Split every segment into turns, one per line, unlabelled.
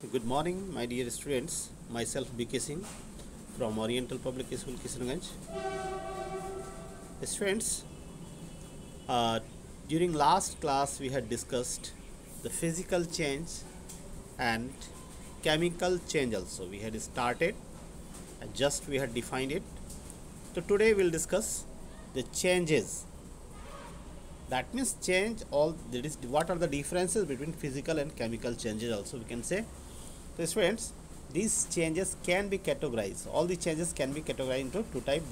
Good morning, my dear students. Myself BK Singh from Oriental Public School, Kishanganj. Students, uh, during last class we had discussed the physical change and chemical change also. We had started and just we had defined it. So today we'll discuss the changes. That means change all that is what are the differences between physical and chemical changes also we can say. So students, these changes can be categorized. All the changes can be categorized into two types.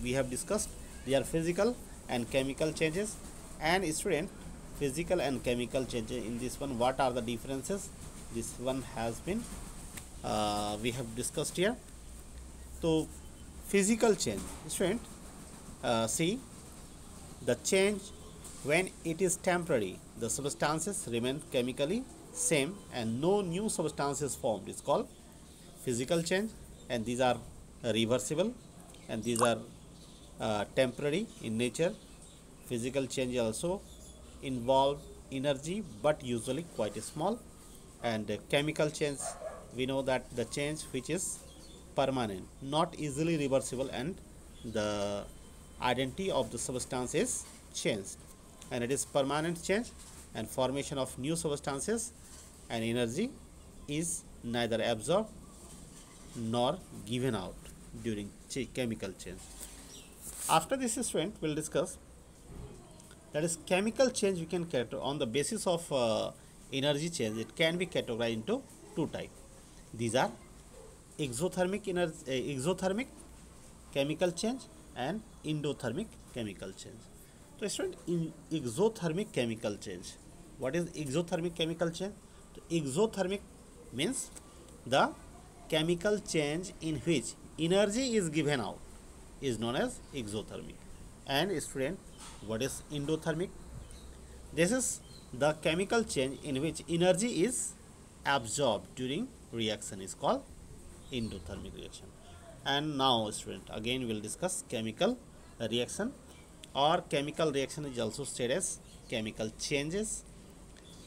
We have discussed. They are physical and chemical changes. And student, physical and chemical changes in this one. What are the differences? This one has been we have discussed here. So physical change, student. See the change when it is temporary. The substances remain chemically same and no new substance is formed is called physical change, and these are reversible and these are temporary in nature. Physical change also involve energy but usually quite small, and chemical change we know that the change which is permanent, not easily reversible, and the identity of the substance is changed, and it is permanent change and formation of new substances, and energy is neither absorbed nor given out during chemical change. After this student will discuss that is chemical change. We can categorize on the basis of energy change. It can be categorized into two types. These are exothermic chemical change and endothermic chemical change. So student, in exothermic chemical change, what is exothermic chemical change? So exothermic means the chemical change in which energy is given out is known as exothermic. And student, what is endothermic? This is the chemical change in which energy is absorbed during reaction is called endothermic reaction. And now student, again we will discuss chemical reaction, or chemical reaction is also stated as chemical changes.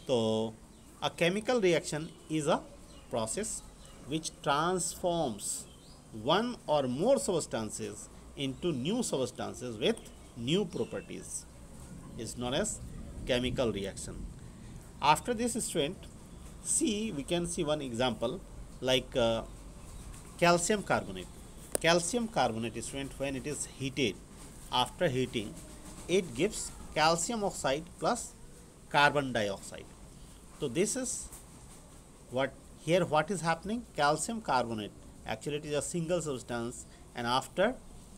So a chemical reaction is a process which transforms one or more substances into new substances with new properties is known as chemical reaction. After this student, see we can see one example like calcium carbonate. Calcium carbonate student, when it is heated, after heating it gives calcium oxide plus carbon dioxide. So this is what here what is happening. Calcium carbonate actually it is a single substance, and after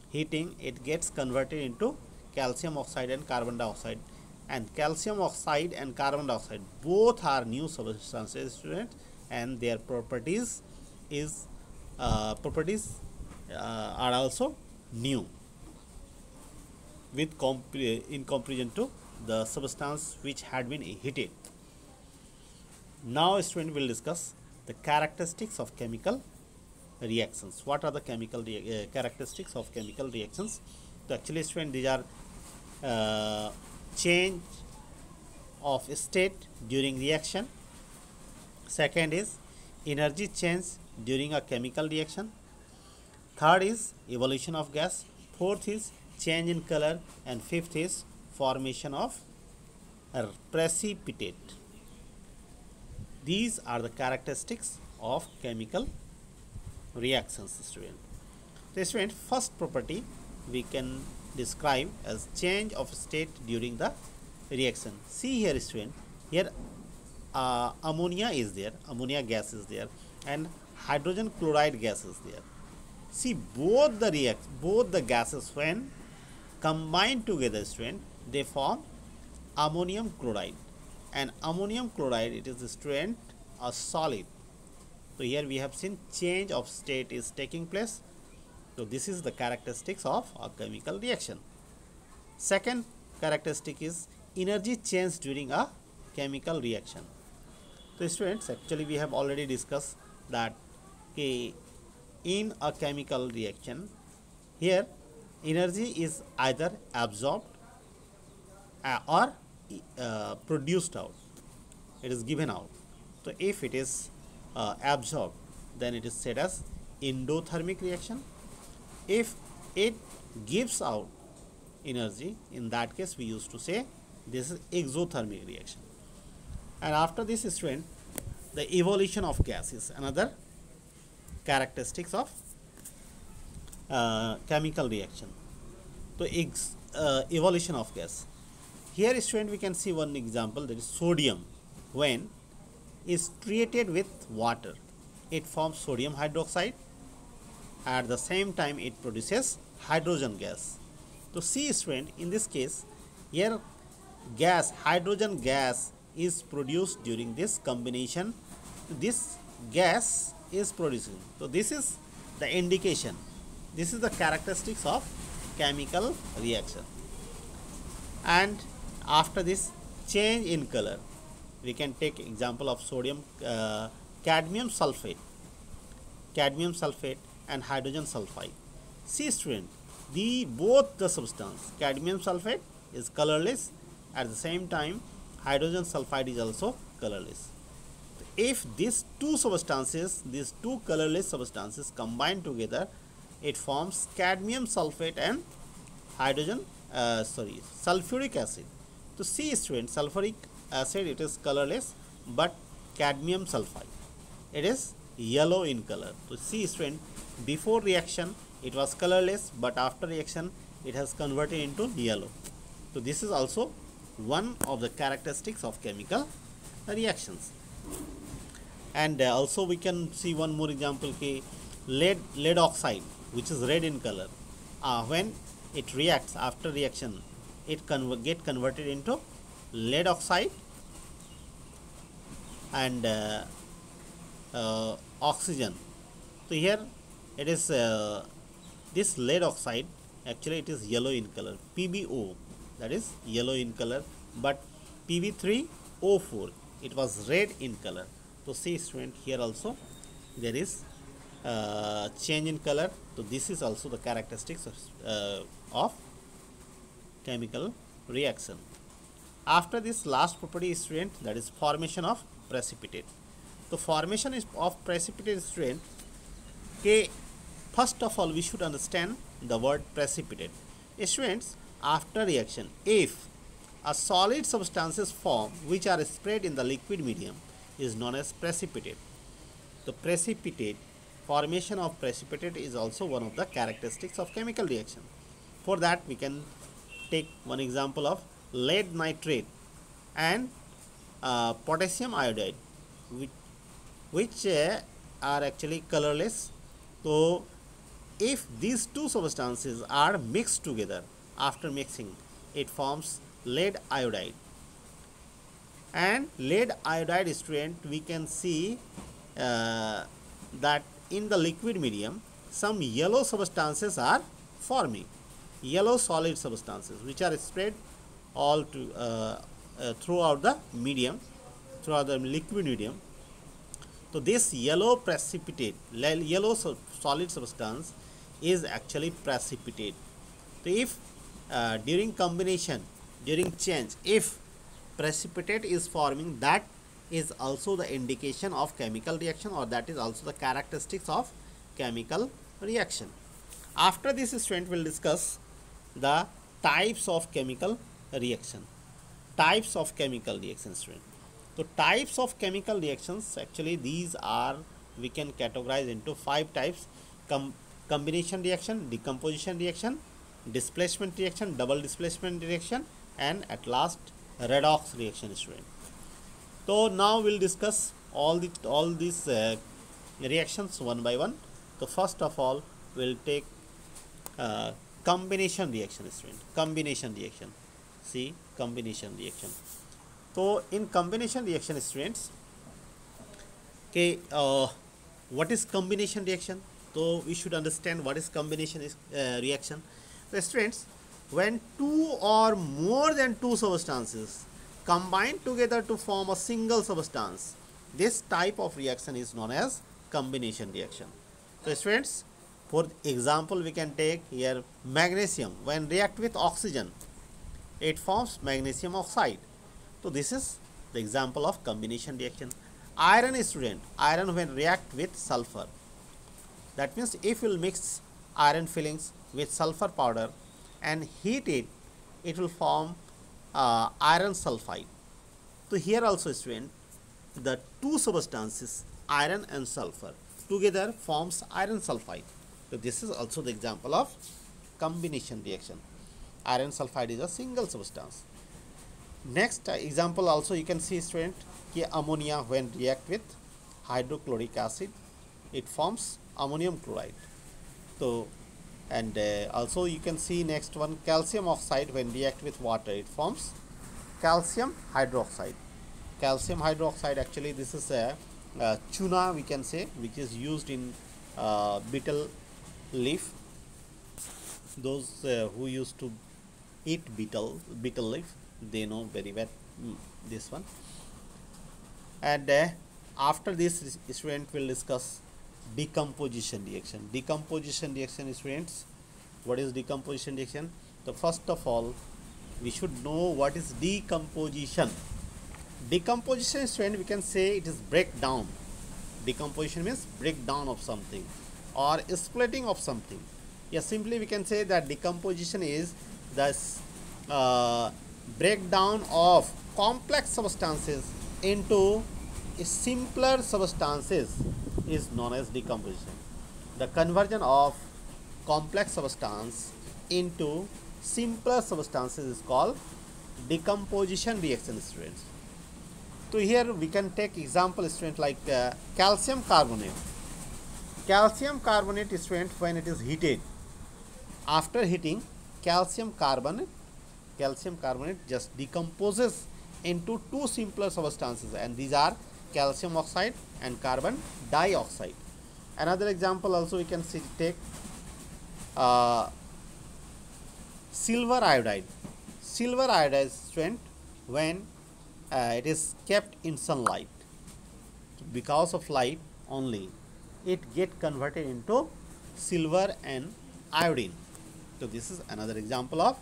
heating it gets converted into calcium oxide and carbon dioxide, and calcium oxide and carbon dioxide both are new substances students, and their properties are also new with in comparison to the substance which had been heated. Now student will discuss the characteristics of chemical reactions. What are the chemical characteristics of chemical reactions? So actually student, these are change of state during reaction. Second is energy change during a chemical reaction. Third is evolution of gas. Fourth is change in color, and fifth is formation of a precipitate. These are the characteristics of chemical reactions student. So student, first property we can describe as change of state during the reaction. See here student, here ammonia is there, ammonia gas is there, and hydrogen chloride gas is there. See both the gases when combined together student, they form ammonium chloride, and ammonium chloride it is student a solid. So here we have seen change of state is taking place. So this is the characteristics of a chemical reaction. Second characteristic is energy change during a chemical reaction. So students, actually we have already discussed that in a chemical reaction, here energy is either absorbed or produced out, it is given out. So if it is absorbed, then it is said as endothermic reaction. If it gives out energy, in that case we used to say this is exothermic reaction. And after this, student, the evolution of gas is another characteristics of chemical reaction. So evolution of gas. Here, student, we can see one example, that is sodium. When is treated with water, it forms sodium hydroxide. At the same time, it produces hydrogen gas. So see, student, in this case, here gas, hydrogen gas is produced during this combination. This gas is producing. So this is the indication. This is the characteristics of chemical reaction. And after this, change in color. We can take example of sodium, cadmium sulfate and hydrogen sulfide. See, student, both the substance, cadmium sulfate is colorless. At the same time, hydrogen sulfide is also colorless. If these two colorless substances combine together, it forms cadmium sulfate and sulfuric acid. So see, student, sulfuric acid, it is colorless, but cadmium sulfide, it is yellow in color. So see, student, before reaction it was colorless, but after reaction it has converted into yellow. So this is also one of the characteristics of chemical reactions. And also we can see one more example, lead oxide, which is red in color. When it reacts, after reaction it get converted into lead oxide and oxygen. So here it is this lead oxide, actually it is yellow in color, PbO, that is yellow in color, but Pb3O4, it was red in color. So see, student, here also there is change in color. So this is also the characteristics of chemical reaction. After this, last property, student, that is formation of precipitate. So formation of precipitate, student, first of all we should understand the word precipitate. Students, after reaction, if a solid substances form which are spread in the liquid medium, is known as precipitate. The formation of precipitate is also one of the characteristics of chemical reaction. For that, we can take one example of lead nitrate and potassium iodide, which are actually colorless. So if these two substances are mixed together, after mixing it forms lead iodide. And lead iodide, student, we can see that in the liquid medium some yellow substances are forming, yellow solid substances which are spread all to throughout the medium, throughout the liquid medium. So this yellow precipitate, yellow solid substance is actually precipitate. So if during combination, during change, if precipitate is forming, that is also the indication of chemical reaction, or that is also the characteristics of chemical reaction. After this, student will discuss the types of chemical reaction. Types of chemical reactions, student. So types of chemical reactions, actually these are, we can categorize into 5 types: combination reaction, decomposition reaction, displacement reaction, double displacement reaction, and at last redox reaction, student. So now we'll discuss all these reactions one by one. So first of all, we'll take combination reaction, student. Combination reaction. See, combination reaction. So in combination reaction, students, what is combination reaction? So we should understand what is combination reaction. So students, when two or more than two substances combine together to form a single substance, this type of reaction is known as combination reaction. So students, for example, we can take here magnesium. When react with oxygen, it forms magnesium oxide. So this is the example of combination reaction. Iron, student, iron when react with sulfur, that means if you will mix iron fillings with sulfur powder and heat it, it will form iron sulfide. So here also, student, the two substances iron and sulfur together forms iron sulfide. So this is also the example of combination reaction. Iron sulfide is a single substance. Next example also you can see, student, कि ammonia when react with hydrochloric acid, it forms ammonium chloride. So and also you can see next one, calcium oxide when react with water, it forms calcium hydroxide. Calcium hydroxide, actually this is a tuna, we can say, which is used in betel leaf. Those who used to eat betel leaf, they know very well this one. And after this, student will discuss decomposition reaction. Decomposition reaction, students, what is decomposition reaction? So first of all, we should know what is decomposition. Decomposition, student, we can say it is breakdown. Decomposition means breakdown of something or splitting of something. Yeah, simply we can say that decomposition is the breakdown of complex substances into simpler substances is known as decomposition. The conversion of complex substance into simpler substances is called decomposition reaction, students. So here we can take example, student, like calcium carbonate. Calcium carbonate, student, when it is heated, after heating, calcium carbonate just decomposes into two simpler substances, and these are calcium oxide and carbon dioxide. Another example also we can see, take silver iodide. Silver iodide, student, when it is kept in sunlight, because of light only, it get converted into silver and iodine. So this is another example of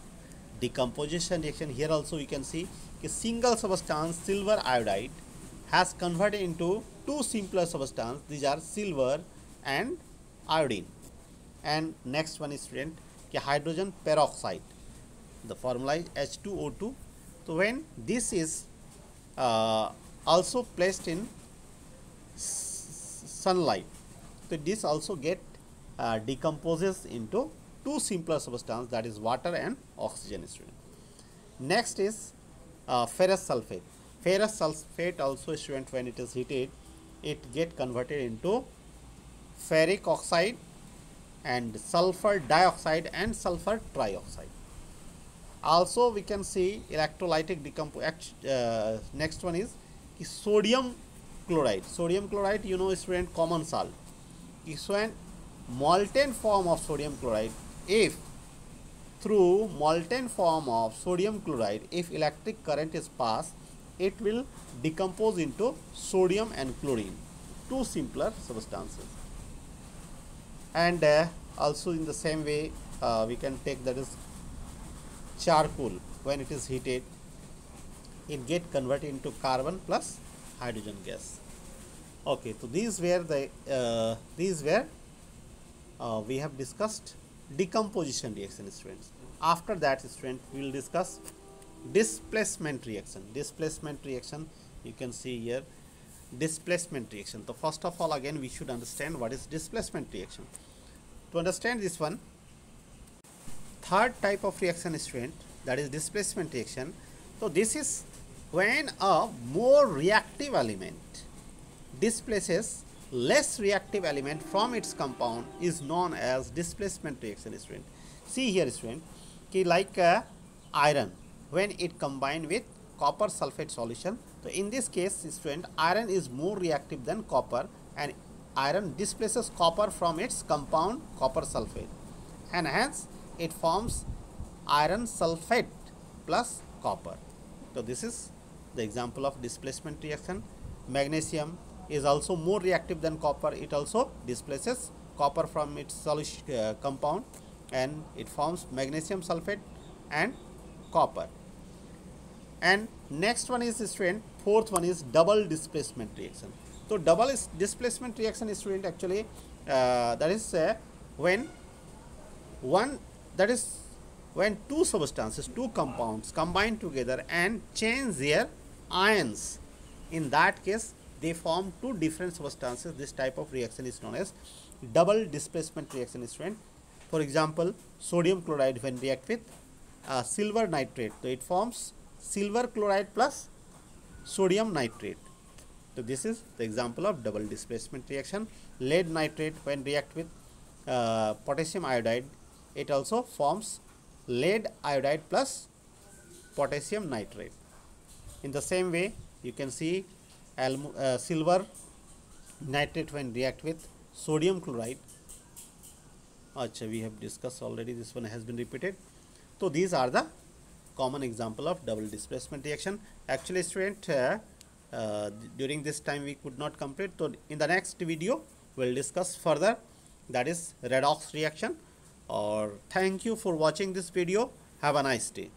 decomposition reaction. Here also we can see a single substance, silver iodide, has converted into two simpler substances. These are silver and iodine. And next one is, student, hydrogen peroxide. The formula is H2O2. So when this is also placed in sunlight, so this also get decomposes into two simpler substances, that is water and oxygen, student. Next is ferrous sulfate. Ferrous sulfate also, student, when it is heated, it get converted into ferric oxide and sulfur dioxide and sulfur trioxide. Also we can see electrolytic decomposition. Next one is sodium chloride. Sodium chloride, you know, student, common salt. Is when molten form of sodium chloride, if through molten form of sodium chloride, if electric current is passed, it will decompose into sodium and chlorine, two simpler substances. And also in the same way we can take, that is charcoal. When it is heated, it get converted into carbon plus hydrogen gas. Okay, so these were we have discussed decomposition reaction, students. After that, student, we will discuss displacement reaction. Displacement reaction, you can see here, displacement reaction. So first of all, again we should understand what is displacement reaction. To understand this one, third type of reaction, student, that is displacement reaction. So this is when a more reactive element displaces less reactive element from its compound, is known as displacement reaction, student. See here, student, like iron, when it combined with copper sulfate solution. So in this case, student, iron is more reactive than copper, and iron displaces copper from its compound copper sulfate, and hence it forms iron sulfate plus copper. So this is the example of displacement reaction. Magnesium is also more reactive than copper. It also displaces copper from its solution compound, and it forms magnesium sulfate and copper. And next one is, student, fourth one is double displacement reaction. So double displacement reaction, student, actually that is when one that is when two substances, two compounds combine together and change their ions. In that case, they form two different substances. This type of reaction is known as double displacement reaction, student. For example, sodium chloride when react with silver nitrate, so it forms silver chloride plus sodium nitrate. So this is the example of double displacement reaction. Lead nitrate when react with potassium iodide, it also forms lead iodide plus potassium nitrate. In the same way, you can see silver nitrate when react with sodium chloride. Achha, we have discussed already, this one has been repeated. So these are the common example of double displacement reaction. Actually, student, during this time we could not complete. So in the next video we will discuss further, that is redox reaction. Or thank you for watching this video. Have a nice day.